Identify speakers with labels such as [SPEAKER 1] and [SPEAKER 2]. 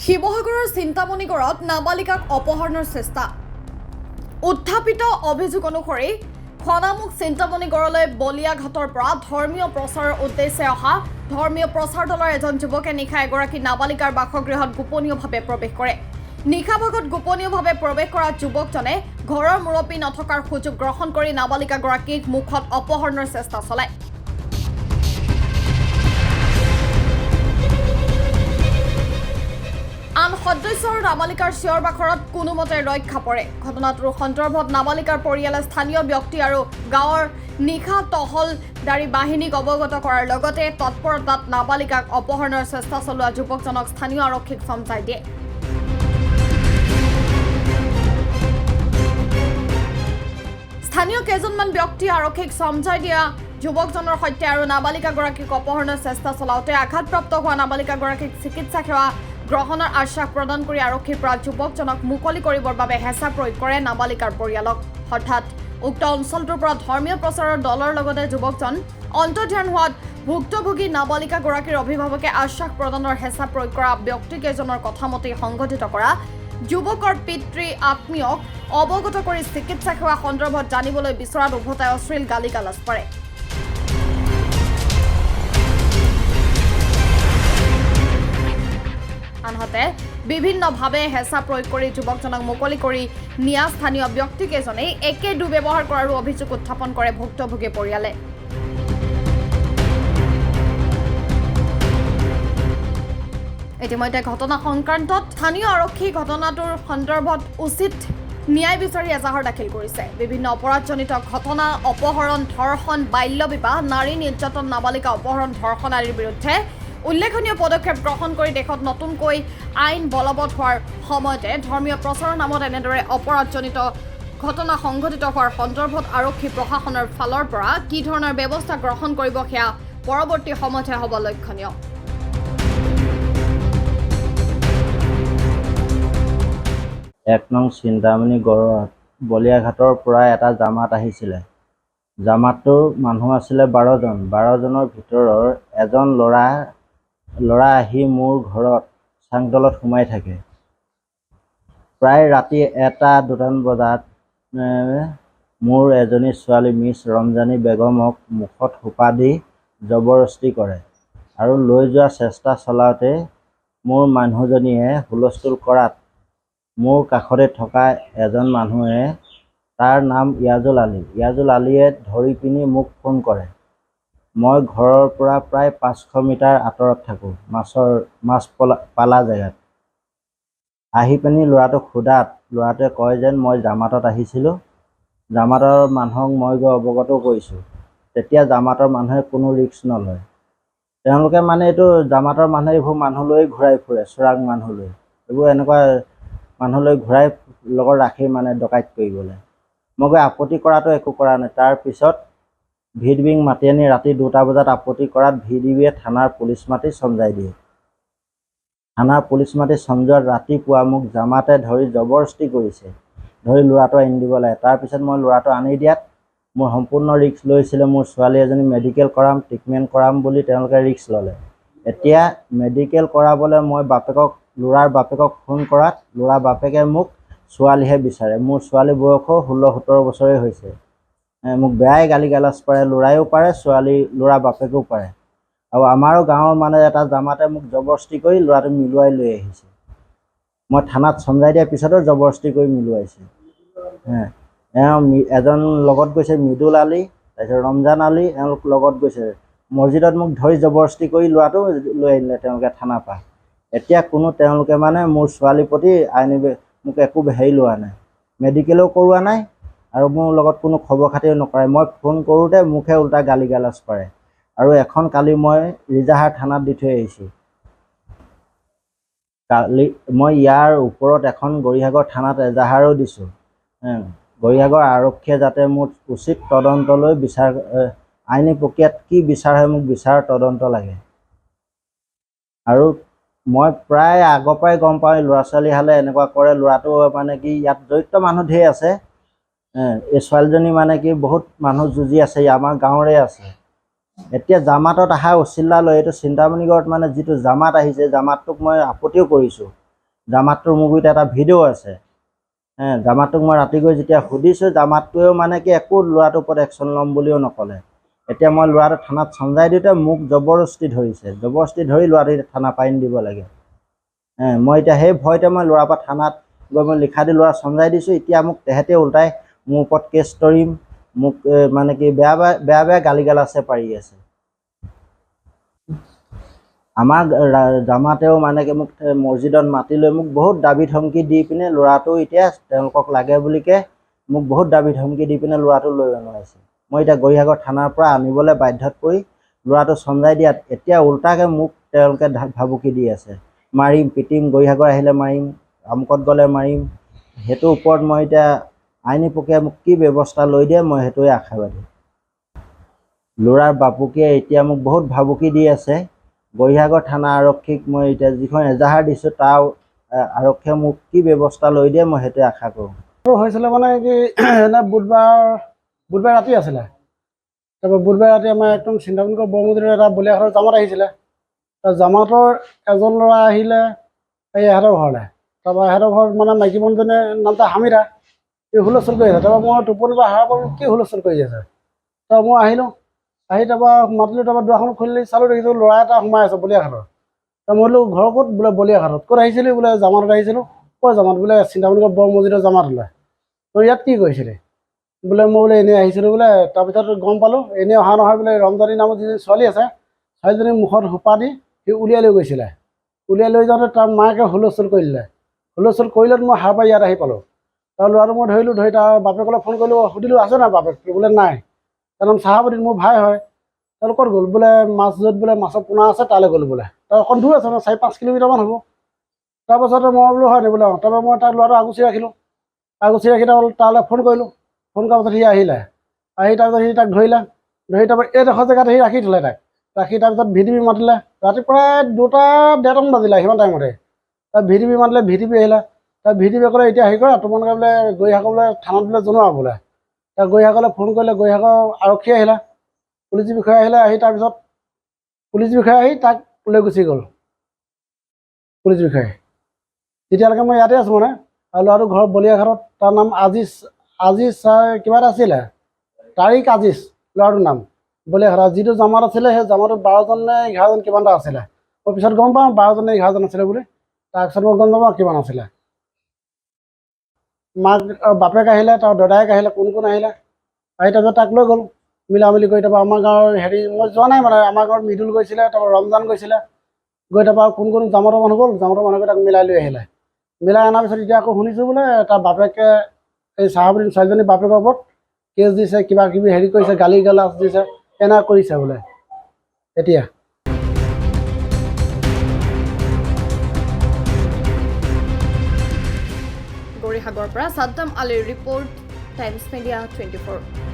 [SPEAKER 1] শিৱসাগৰৰ চিন্তামণিগড়ত নাবালিকাক অপহৰণৰ চেষ্টা। উত্থাপিত অভিযোগ অনুসৰি খনামুখ চিন্তামণিগড়লৈ বলিয়াঘাটৰ পৰা ধৰ্মীয় প্ৰচাৰৰ উদ্দেশ্যে অহা ধৰ্মীয় প্ৰচাৰ দলৰ এজন যুৱকে নিশা এগৰাকী নাবালিকাৰ বাসগৃহত গোপনীয়ভাৱে প্ৰৱেশ কৰে। নিশা ভাগত গোপনীয়ভাৱে প্ৰৱেশ কৰা যুৱকজনে ঘৰৰ মুৰব্বী নথকাৰ সুযোগ গ্ৰহণ কৰি নাবালিকাগৰাকীক মুখত অপহৰণৰ চেষ্টা চলায়। আন সদস্য আৰু নাবালিকাৰ চিঞৰ বাখৰত কোনোমতে ৰক্ষা পৰে। ঘটনাটোৰ সন্দৰ্ভত নাবালিকাৰ পৰিয়ালে স্থানীয় ব্যক্তি আৰু গাঁৱৰ নিশা টহলদাৰী বাহিনীক অৱগত কৰাৰ লগতে তৎপৰতাত নাবালিকাক অপহৰণৰ চেষ্টা চলোৱা যুৱকজনক স্থানীয় আৰক্ষীক চমজাই দিয়ে। স্থানীয় কেইজনমান ব্যক্তি আৰক্ষীক চমজাই দিয়া যুৱকজনৰ সৈতে আৰু নাবালিকাগৰাকীক অপহৰণৰ চেষ্টা চলাওঁতে আঘাতপ্ৰাপ্ত হোৱা নাবালিকাগৰাকীক চিকিৎসা সেৱা গ্ৰহণৰ আশ্বাস প্ৰদান কৰি আৰক্ষীৰ পৰা যুৱকজনক মুকলি কৰিবৰ বাবে হেঁচা প্ৰয়োগ কৰে নাবালিকাৰ পৰিয়ালক। হঠাৎ উক্ত অঞ্চলটোৰ পৰা ধৰ্মীয় প্ৰচাৰৰ দলৰ লগতে যুৱকজন অন্তৰ্ধান হোৱাত ভুক্তভোগী নাবালিকাগৰাকীৰ অভিভাৱকে আশ্বাস প্ৰদানৰ হেঁচা প্ৰয়োগ কৰা ব্যক্তিকেইজনৰ কথামতে সংঘটিত কৰা যুৱকৰ পিতৃ আত্মীয়ক অৱগত কৰি চিকিৎসা সেৱা সন্দৰ্ভত জানিবলৈ বিচৰাত উভতাই অশ্লীল গালি গালাজ পাৰে। আনহাতে বিভিন্নভাৱে হেঁচা প্ৰয়োগ কৰি যুৱকজনক মুকলি কৰি নিয়া স্থানীয় ব্যক্তিকেইজনেই একে দুৰ্ব্যৱহাৰ কৰাৰো অভিযোগ উত্থাপন কৰে ভুক্তভোগী পৰিয়ালে। ইতিমধ্যে ঘটনা সংক্ৰান্তত স্থানীয় আৰক্ষী ঘটনাটোৰ সন্দৰ্ভত উচিত ন্যায় বিচাৰি এজাহাৰ দাখিল কৰিছে। বিভিন্ন অপৰাধজনিত ঘটনা, অপহৰণ, ধৰ্ষণ, বাল্য বিবাহ, নাৰী নিৰ্যাতন, নাবালিকা অপহৰণ, ধৰ্ষণ আদিৰ বিৰুদ্ধে উল্লেখনীয় পদক্ষেপ গ্ৰহণ কৰি দেশত নতুনকৈ আইন বলবৎ হোৱাৰ সময়তে ধৰ্মীয় প্ৰচাৰৰ নামত এনেদৰে অপৰাধজনিত ঘটনা সংঘটিত হোৱাৰ সন্দৰ্ভত আৰক্ষী প্ৰশাসনৰ ফালৰ পৰা কি ধৰণৰ ব্যৱস্থা গ্ৰহণ কৰিব সেয়া পৰৱৰ্তী সময়তহে হ'ব লক্ষণীয়।
[SPEAKER 2] এক নং চিন্তামণিগড়ত বলিয়াঘাটৰ পৰা এটা জামাত আহিছিলে। জামাতটোৰ মানুহ আছিলে 12 জন। 12 জনৰ ভিতৰৰ এজন ল'ৰা আহি মোৰ ঘৰত চাংতলত সোমাই থাকে। প্ৰায় ৰাতি 1-2 বজাত মোৰ এজনী ছোৱালী মিছ ৰমজানী বেগমক মুখত সোপা দি জবৰদস্তি কৰে আৰু লৈ যোৱাৰ চেষ্টা চলাওঁতে মোৰ মানুহজনীয়ে হুলস্থুল কৰাত মোৰ কাষতে থকা এজন মানুহে, তাৰ নাম ইয়াজুল আলীয়ে ধৰি পিনি মোক ফোন কৰে। মই ঘৰৰ পৰা প্ৰায় 500 মিটাৰ আঁতৰত থাকোঁ, মাছ পালা জেগাত। আহি পিনি ল'ৰাটোক সোধাত ল'ৰাটোৱে কয় যেন মই জামাতত আহিছিলোঁ, জামাতৰ মানুহক মই গৈ অৱগত কৰিছোঁ। তেতিয়া জামাতৰ মানুহে কোনো ৰিস্ক নলয়। তেওঁলোকে মানে এইটো জামাতৰ মানুহে এইবোৰ মানুহ লৈ ঘূৰাই ফুৰে, চোৰাং মানুহ লৈ, এইবোৰ এনেকুৱা মানুহ লৈ ঘূৰাই লগত ৰাখি মানে ডকাইত কৰিবলৈ। মই গৈ আপত্তি কৰাটো একো কৰা নাই। তাৰপিছত VDBক মাতি আনি ৰাতি 2টা বজাত আপত্তি কৰাত VDBয়ে থানাৰ পুলিচ মাতি চমজাই দিয়ে। থানাৰ পুলিচ মাতি চমজোৱাত ৰাতিপুৱা মোক জামাতে ধৰি জবৰদস্তি কৰিছে, ধৰি ল'ৰাটো আনি দিব লাগে। তাৰপিছত মই ল'ৰাটো আনি দিয়াত মোৰ সম্পূৰ্ণ ৰিস্ক লৈছিলে। মোৰ ছোৱালী এজনী মেডিকেল কৰাম, ট্ৰিটমেণ্ট কৰাম বুলি তেওঁলোকে ৰিস্ক ল'লে। এতিয়া মেডিকেল কৰাবলৈ মই ল'ৰাৰ বাপেকক ফোন কৰাত ল'ৰাৰ বাপেকে মোক ছোৱালীহে বিচাৰে। মোৰ ছোৱালী বয়সো 16-17 বছৰেই হৈছে। মোক বেয়াই গালি গালাজ পাৰে, ল'ৰায়ো পাৰে, ল'ৰাৰ বাপেকেও পাৰে। আৰু আমাৰো গাঁৱৰ মানে এটা জামাতে মোক জবৰদস্তি কৰি ল'ৰাটো মিলুৱাই লৈ আহিছে। মই থানাত চমজাই দিয়াৰ পিছতো জবৰদস্তি কৰি মিলুৱাইছে। এজন লগত গৈছে মৃদুল আলী, তাৰপিছত ৰমজান আলী, এওঁলোক লগত গৈছে। মছজিদত মোক ধৰি জবৰদস্তি কৰি ল'ৰাটো লৈ আনিলে তেওঁলোকে থানাৰ পৰা। এতিয়া তেওঁলোকে মানে মোৰ ছোৱালীৰ প্ৰতি মোক একো হেৰি লোৱা নাই, মেডিকেলো কৰোৱা নাই আৰু মোৰ লগত কোনো খবৰ খাতিও নকৰে। মই ফোন কৰোঁতে মোকহে উল্টা গালি গালাজ পাৰে। আৰু এখন কালি মই ৰিজাহাৰ থানাত দি থৈ আহিছোঁ। কালি মই ইয়াৰ ওপৰত এখন গৰিসাগৰ থানাত এজাহাৰো দিছোঁ। গৰিসাগৰ আৰক্ষীয়ে যাতে মোৰ উচিত তদন্তলৈ আইনী প্ৰক্ৰিয়াত কি বিচাৰ হয় মোক বিচাৰ তদন্ত লাগে। আৰু মই প্ৰায় আগৰ পৰাই গম পাওঁ ল'ৰা ছোৱালী হালে এনেকুৱা কৰে। ল'ৰাটো মানে কি ইয়াত জড়িত মানুহ ধেৰ আছে। এই ছোৱালীজনী মানে কি বহুত মানুহ যুঁজি আছে, আমাৰ গাঁৱৰে আছে। এতিয়া জামাতত অহা উচিলা লৈ এইটো চিন্তামণিগড়ত মানে যিটো জামাত আহিছে, জামাতটোক মই আপত্তিও কৰিছোঁ জামাতটোৰ মোৰ গুৰিত এটা ভিডিঅ' আছে। জামাতটোক মই ৰাতি গৈ যেতিয়া সুধিছোঁ, জামাতটোৱেও মানে কি একো ল'ৰাটোৰ ওপৰত একশ্যন ল'ম বুলিও নক'লে। এতিয়া মই ল'ৰাটো থানাত চমজাই দিওঁতে মোক জবৰদস্তি ধৰিছে, জবৰদস্তি ধৰি ল'ৰাটো এতিয়া থানা পাইন দিব লাগে। মই এতিয়া সেই ভয়তে মই ল'ৰাৰ পৰা থানাত গৈ মই লিখা দি ল'ৰা চমজাই দিছোঁ। এতিয়া মোক তেহেঁতে ওলটাই মোৰ ওপৰত কেছ তৰিম, মোক মানে কি বেয়া বেয়া গালি গালাচে পাৰি আছে। আমাৰ জামাতেও মানে কি মোক মছজিদত মাতি লৈ মোক বহুত দাবী ধমকি দি পিনে ল'ৰাটো এতিয়া তেওঁলোকক লাগে বুলিকে মোক বহুত দাবী ধমকি দি পিনে ল'ৰাটো লৈ অনাইছে। মই এতিয়া গৰিহাগৰ থানাৰ পৰা আনিবলৈ বাধ্যত পৰি ল'ৰাটো চমজাই দিয়াত এতিয়া ওলটাকৈ মোক তেওঁলোকে ভাবুকি দি আছে, মাৰিম পিটিম, গৰিহাগৰ আহিলে মাৰিম, আমুকত গ'লে মাৰিম। সেইটোৰ ওপৰত মই এতিয়া আইনী প্ৰক্ৰিয়া মোক কি ব্যৱস্থা লৈ দিয়ে মই সেইটোৱে আশাবাদী। ল'ৰাৰ বাপুকে এতিয়া মোক বহুত ভাবুকি দি আছে। গৰিহাগৰ থানা আৰক্ষীক মই এতিয়া যিখন এজাহাৰ দিছোঁ তাৰ আৰক্ষীয়ে মোক কি ব্যৱস্থা লৈ দিয়ে মই সেইটোৱে আশা কৰোঁ।
[SPEAKER 3] হৈছিলে মানে কি বুধবাৰ ৰাতি আছিলে। তাৰপৰা বুধবাৰ ৰাতি আমাৰ একদম চিন্তামণিকৰ বৰমুদিৰ এটা বলিয়াঘাটৰ জামাত আহিছিলে। জামাতৰ এজন ল'ৰা আহিলে এই এহেঁতৰ ঘৰলৈ। তাৰপৰা এহেঁতৰ ঘৰত মানে মাইকী মানুহজনে নামটো হামিদা, এই হুলস্থুল কৰি আছে। তাৰপৰা মই টোপনিৰ পৰা সাৰ পালোঁ, কি হুলস্থুল কৰি আছে। তাৰপৰা মই আহিলোঁ, আহি তাৰপৰা মাতিলোঁ, তাৰপৰা দুৱাৰখন খুলি চালোঁ, দেখিছোঁ ল'ৰা এটা সোমাই আছে বলিয়াঘাটৰ। মই বোলো ঘৰ ক'ত? বোলে বলিয়াঘাটত। ক'ত আহিছিলি? বোলে জামাতত আহিছিলোঁ। ক'ৰ জামাত? বোলে চিন্তামণিকৰ বৰ মছজিদৰ জামাত ওলাই। তই ইয়াত কি কৰিছিলি? বোলে মই বোলে এনেই আহিছিলোঁ বোলে। তাৰপিছত গম পালোঁ এনেই অহা নহয় বোলে, ৰমজানী নামৰ যিজনী ছোৱালী আছে ছোৱালীজনীৰ মুখত সোপা দি সি উলিয়াই লৈ গৈছিলে। উলিয়াই লৈ যাওঁতে তাৰ মাকে হুলস্থুল কৰি দিলে। হুলস্থুল কৰিলত মই সাৰ পাই ইয়াত আহি পালোঁ। তাৰ ল'ৰাটো মই ধৰিলোঁ, ধৰি তাৰ বাপেকলৈ ফোন কৰিলোঁ, সুধিলোঁ আছে নাই বাপেক? বোলে নাই। তাৰ নাম চাহাবুদ্দিন, মোৰ ভাই হয়। তেওঁলোক ক'ত গ'ল? বোলে মাছ য'ত বোলে মাছৰ পোনা আছে তালৈ গ'ল বোলে। তাৰ অকণ দূৰ আছে, 4-5 কিলোমিটাৰমান হ'ব। তাৰপাছতে মই বোলো হয় নি বোলে। তাৰপৰা মই তাক ল'ৰাটো আগুচি ৰাখিলোঁ। আগুচি ৰাখি তালৈ ফোন কৰিলোঁ। ফোন কৰাৰ পাছত সি আহিলে। আহি তাৰপিছত সি তাক ধৰি তাৰপৰা এইডোখৰ জেগাত সি ৰাখি থ'লে তাক। ৰাখি তাৰপিছত VDP মাতিলে। ৰাতি প্ৰায় 2-1:30 বাজিলে সিমান টাইমতে। তাৰ VDP মাতিলে, VDP আহিলে। তাৰ VDP ক'লে এতিয়া হেৰি কৰা, তোমালোকে বোলে গৰিহাগৰ বোলে থানাত বোলে জনোৱা বোলে। তাৰ গৰিহাগলৈ ফোন কৰিলে, গৰিহাগৰ আৰক্ষী আহিলে, পুলিচ বিষয়া আহিলে। আহি তাৰপিছত পুলিচ বিষয়া আহি তাক লৈ গুচি গ'ল। পুলিচ বিষয়াই তেতিয়ালৈকে মই ইয়াতে আছোঁ মানে। আৰু ল'ৰাটো ঘৰ বলিয়াঘাটত। তাৰ নাম আজিজ কিবা এটা আছিলে, তাৰিক আজিজ ল'ৰাটোৰ নাম। বলিয়াঘাটত যিটো জামাত আছিলে সেই জামাটোত 12জন নে 11জন কিমান এটা আছিলে। মই পিছত গম পাওঁ 12জন নে 11জন আছিলে বুলি। তাৰপিছত মই গম নাপাওঁ কিমান আছিলে। মাক বাপেক আহিলে, তাৰ দদায়েক আহিলে, কোন আহিলে। আহি তাৰপিছত তাক লৈ গ'ল মিলামিলি কৰি। তাৰপৰা আমাৰ গাঁৱৰ মই যোৱা নাই মানে, আমাৰ গাঁৱত মৃদুল গৈছিলে, তাৰপৰা ৰমজান গৈছিলে। গৈ তাৰপৰা কোন জামাতৰ মানুহ গ'ল, জামাতৰ মানুহকে তাক মিলাই লৈ আহিলে। মিলাই অনাৰ পিছত এতিয়া আকৌ শুনিছোঁ বোলে তাৰ বাপেকে এই চাহাবুদ্দিন ছোৱালীজনীৰ বাপেকৰ ওপৰত কেছ দিছে, কিবা কিবি হেৰি কৰিছে, গালি গালাজ দিছে, এনে কৰিছে বোলে। এতিয়া
[SPEAKER 1] গৰিহাগৰ পৰা ছাদ্দাম আলীৰ ৰিপৰ্ট, টাইমছ মিডিয়া 24।